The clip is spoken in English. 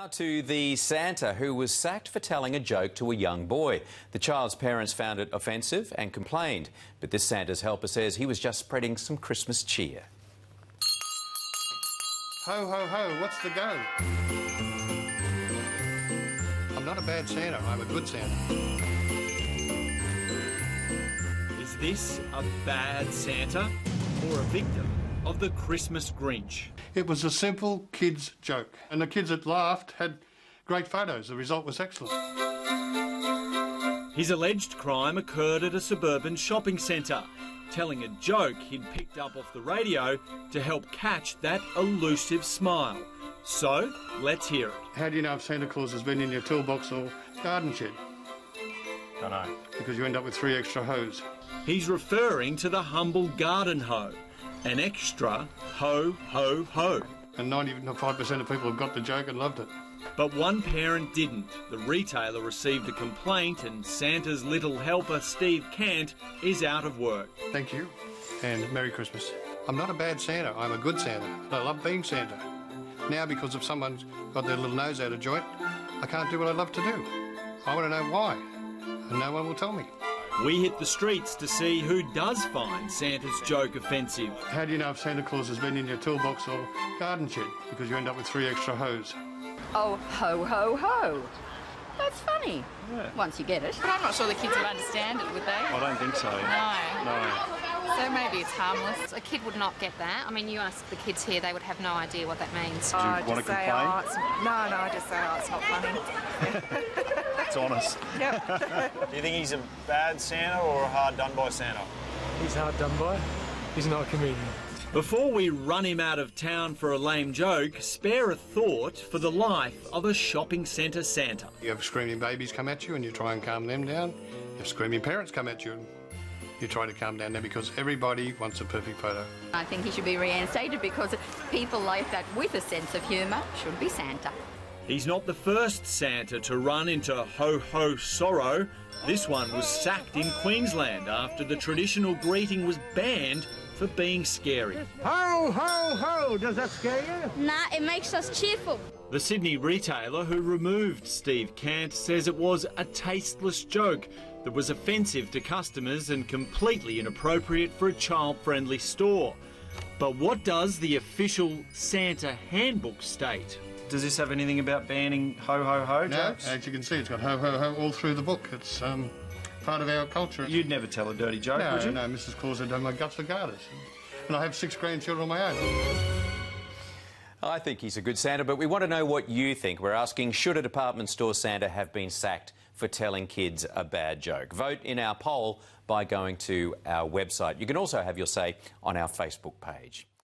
Now to the Santa who was sacked for telling a joke to a young boy. The child's parents found it offensive and complained, but this Santa's helper says he was just spreading some Christmas cheer. Ho, ho, ho, what's the go? I'm not a bad Santa, I'm a good Santa. Is this a bad Santa or a victim of the Christmas Grinch? It was a simple kid's joke, and the kids that laughed had great photos. The result was excellent. His alleged crime occurred at a suburban shopping centre, telling a joke he'd picked up off the radio to help catch that elusive smile. So, let's hear it. How do you know if Santa Claus has been in your toolbox or garden shed? Don't know. Because you end up with 3 extra hoes. He's referring to the humble garden hoe, an extra ho, ho, ho. And 95% of people have got the joke and loved it. But one parent didn't. The retailer received a complaint and Santa's little helper, Steve Cant, is out of work. Thank you, and Merry Christmas. I'm not a bad Santa, I'm a good Santa. I love being Santa. Now, because if someone's got their little nose out of joint, I can't do what I love to do. I want to know why, and no one will tell me. We hit the streets to see who does find Santa's joke offensive. How do you know if Santa Claus has been in your toolbox or garden shed? Because you end up with 3 extra hoes. Oh, ho, ho, ho. That's funny. Yeah. Once you get it. But I'm not sure the kids would understand it, would they? I don't think so. No. No. So maybe it's harmless. A kid would not get that. I mean, you ask the kids here, they would have no idea what that means. Do you want to complain? I just say, oh, it's not funny. It's honest. Yep. Do you think he's a bad Santa or a hard done by Santa? He's hard done by. He's not a comedian. Before we run him out of town for a lame joke, spare a thought for the life of a shopping centre Santa. You have screaming babies come at you and you try and calm them down. You have screaming parents come at you and you try to calm down them, because everybody wants a perfect photo. I think he should be reinstated because people like that with a sense of humour should be Santa. He's not the first Santa to run into ho-ho sorrow. This one was sacked in Queensland after the traditional greeting was banned for being scary. Ho, ho, ho! Does that scare you? Nah, it makes us cheerful. The Sydney retailer who removed Steve Cant says it was a tasteless joke that was offensive to customers and completely inappropriate for a child-friendly store. But what does the official Santa handbook state? Does this have anything about banning ho-ho-ho jokes? No, as you can see, it's got ho-ho-ho all through the book. It's part of our culture. You'd never tell a dirty joke, would you? No, Mrs. Claus had done my guts for garters. And I have 6 grandchildren of my own. I think he's a good Santa, but we want to know what you think. We're asking, should a department store Santa have been sacked for telling kids a bad joke? Vote in our poll by going to our website. You can also have your say on our Facebook page.